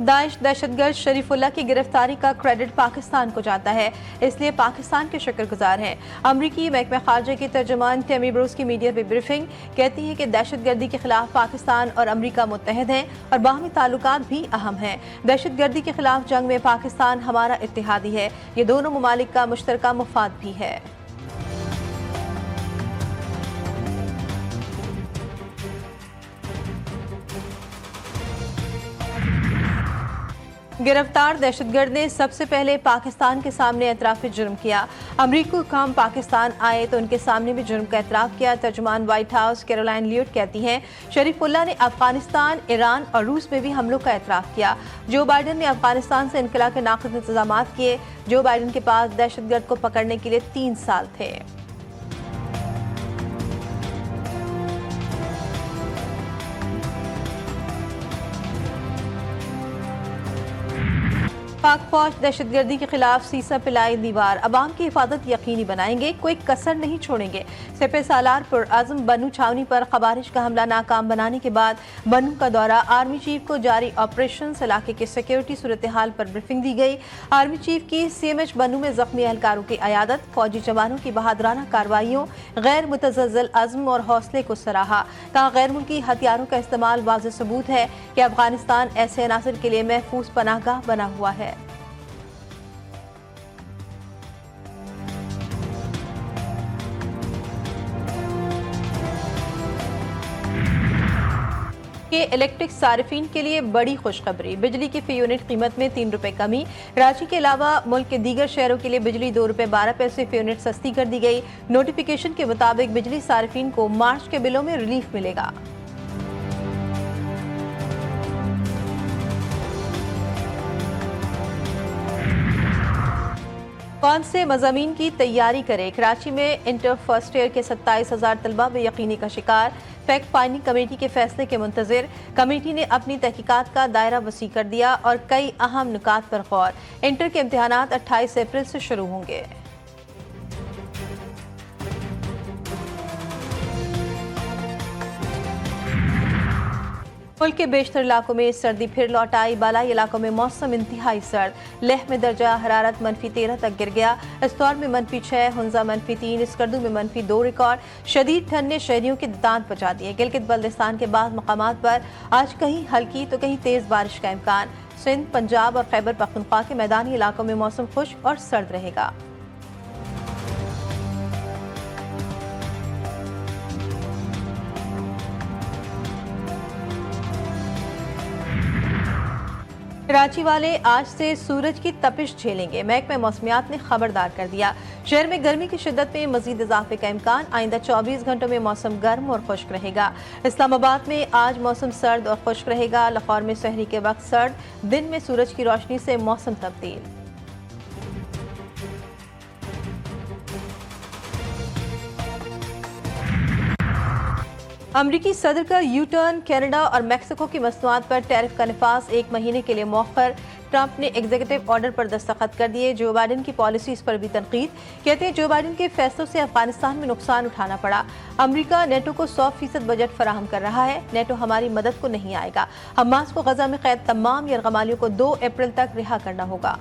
Daesh दहशतगर्द Sharifullah की गिरफ्तारी का क्रेडिट पाकिस्तान को जाता है, इसलिए पाकिस्तान के शुक्रगुजार हैं। अमरीकी महकमा खारजा की तर्जुमान टेमी ब्रूस की मीडिया पे ब्रीफिंग कहती है कि दहशतगर्दी के खिलाफ पाकिस्तान और अमरीका मुत्तहिद हैं और बाहमी ताल्लुकात भी अहम हैं। दहशतगर्दी के खिलाफ जंग में पाकिस्तान हमारा इत्तेहादी है, ये दोनों ममालिक का मुश्तरका मुफाद भी है। गिरफ्तार दहशतगर्द ने सबसे पहले पाकिस्तान के सामने एतराफ़ जुर्म किया। अमरीकी हुक्काम पाकिस्तान आए तो उनके सामने भी जुर्म का एतराफ़ किया। तर्जुमान व्हाइट हाउस कैरोलाइन लियोट कहती हैं, शरीफुल्लाह ने अफगानिस्तान, ईरान और रूस में भी हमलों का एतराफ़ किया। जो बाइडन ने अफगानिस्तान से इनकला के नाक़िद इंतजाम किए। जो बाइडन के पास दहशतगर्द को पकड़ने के लिए 3 साल थे। पाक फौज दहशतगर्दी के खिलाफ सीसा पिलाई दीवार, अवाम की हिफाजत यकीनी बनाएंगे, कोई कसर नहीं छोड़ेंगे। सिपह सालार पर आजम बनू छावनी पर खवारिज का हमला नाकाम बनाने के बाद बनू का दौरा, आर्मी चीफ को जारी ऑपरेशन इलाके की सिक्योरिटी सूरत हाल पर ब्रीफिंग दी गई। आर्मी चीफ की CMH बनू में जख्मी एहलकारों की अयादत, फौजी जवानों की बहादुराना कार्रवाइयों, गैर मुतज़्ज़ल अज़्म और हौसले को सराहा। कहा, गैर मुल्की हथियारों का इस्तेमाल वाज़ेह सबूत है कि अफगानिस्तान ऐसे अनासर के लिए महफूज पनाहगाह बना हुआ है। के इलेक्ट्रिक सार्फिन के लिए बड़ी खुशखबरी, बिजली की फी यूनिट कीमत में 3 रुपए कमी। रांची के अलावा मुल्क के दीगर शहरों के लिए बिजली 2 रुपए 12 पैसे फी यूनिट सस्ती कर दी गई। नोटिफिकेशन के मुताबिक बिजली सार्फिन को मार्च के बिलों में रिलीफ मिलेगा। कौन से मज़ामीन की तैयारी करें? कराची में इंटर फर्स्ट ईयर के 27,000 तलबा बेयकीनी का शिकार। फैक्ट फाइंडिंग कमेटी के फैसले के मुंतज़िर। कमेटी ने अपनी तहकीकात का दायरा वसी कर दिया और कई अहम नुकात पर गौर। इंटर के इम्तिहानात 28 अप्रैल से शुरू होंगे। मुल्क के बेशतर इलाकों में सर्दी फिर लौट आई। बालाई इलाकों में मौसम इंतहाई सर्द। लेह में दर्जा हरारत -13 तक गिर गया। इस्तौर में -6, हुंजा -3, स्कर्दू में -2 रिकॉर्ड। शदीद ठंड ने शहरियों के दांत बचा दिए। गिलगित बल्दिस्तान के बाद मकामात पर आज कहीं हल्की तो कहीं तेज बारिश का इम्कान। सिंध, पंजाब और खैबर पख्तूनख्वा के मैदानी इलाकों में मौसम खुश्क और सर्द रहेगा। कराची वाले आज से सूरज की तपिश झेलेंगे, महकमा मौसमियात ने खबरदार कर दिया। शहर में गर्मी की शिद्दत में मजीद इजाफे का इम्कान। आइंदा 24 घंटों में मौसम गर्म और खुश्क रहेगा। इस्लामाबाद में आज मौसम सर्द और खुश्क रहेगा। लाहौर में सहरी के वक्त सर्द, दिन में सूरज की रोशनी से मौसम तब्दील। अमरीकी सदर का यू टर्न, कनाडा और मैक्सिको की मसनूआत पर टैरिफ का नफाज 1 महीने के लिए मौखर। ट्रंप ने एग्जीक्यूटिव ऑर्डर पर दस्तखत कर दिए। जो बाइडन की पॉलिसीज पर भी तनकीद। कहते हैं जो बाइडन के फैसलों से अफगानिस्तान में नुकसान उठाना पड़ा। अमरीका नेटो को 100% बजट फराहम कर रहा है। नेटो हमारी मदद को नहीं आएगा। हमास को गजा में कैद तमाम यरगमालियों को 2 अप्रैल तक रिहा करना होगा।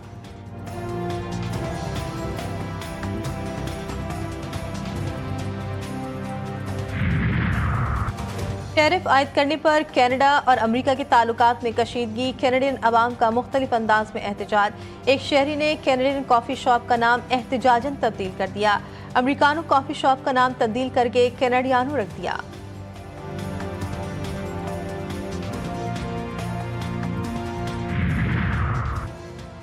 टैरिफ आयद करने पर कनाडा और अमेरिका के ताल्लुकात में कशीदगी। कैनेडियन अवाम का मुख्तलिफ अंदाज में एहतजाज। एक शहरी ने कैनेडियन कॉफ़ी शॉप का नाम एहतजाजन तब्दील कर दिया। अमेरिकानो कॉफ़ी शॉप का नाम तब्दील करके कैनेडियानो रख दिया।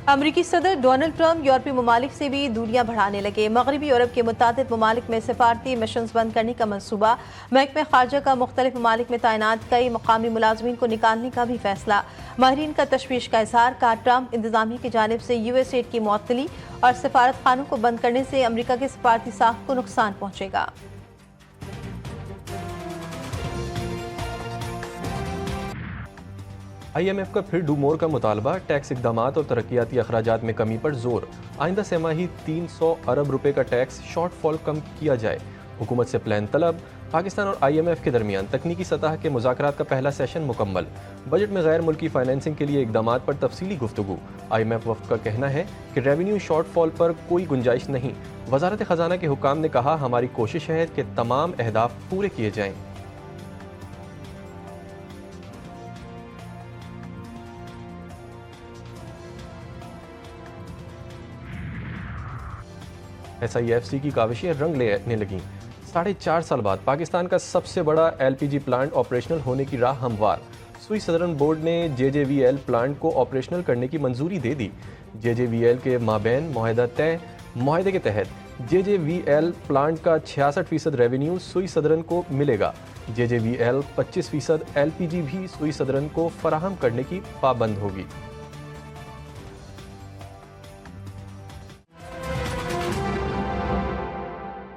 अमरीकी सदर डोनाल्ड ट्रंप यूरोपीय ममालिक से भी दूरियां बढ़ाने लगे। मगरबी यूरोप के मुतादिद ममालिक में सफारती मिशंस बंद करने का मंसूबा। महकमा खारजा का मुख्तलिफ ममालिक में तैनात कई मकामी मुलाजमीन को निकालने का भी फैसला। माहिरीन का तशवीश का इजहार। कहा, ट्रंप इंतजामिया की जानिब से US एड की मुअत्तली और सफारत खानों को बंद करने से अमरीका के सफारती साख को नुकसान पहुंचेगा। IMF का फिर डू मोर का मुतालबा। टैक्स इकदामात और तरक्याती अखराजात में कमी पर जोर। आइंदा छमाही 300 अरब रुपए का टैक्स शॉर्टफॉल कम किया जाए। हुकूमत से प्लान तलब। पाकिस्तान और IMF के दरमियान तकनीकी सतह के मुज़ाकरात का पहला सेशन मुकम्मल। बजट में गैर मुल्की फाइनेंसिंग के लिए इक़दामात पर तफसीली गुफ्तगू। IMF वफ़द का कहना है कि रेवेन्यू शॉर्टफॉल पर कोई गुंजाइश नहीं। वज़ारत ख़जाना के हुकाम ने कहा, हमारी कोशिश है कि तमाम अहदाफ पूरे किए जाएँ। SIFC की काविशें रंग लेने लगीं। 4.5 साल बाद पाकिस्तान का सबसे बड़ा LPG प्लांट ऑपरेशनल होने की राह हमवार। सुई सदरन बोर्ड ने JJVL प्लांट को ऑपरेशनल करने की मंजूरी दे दी। JJVL के माबैन मुआहदे के तहत JJVL प्लांट का 66% रेवेन्यू सुई सदरन को मिलेगा। JJVL 25% LPG भी सुई सदरन को फराहम करने की पाबंद होगी।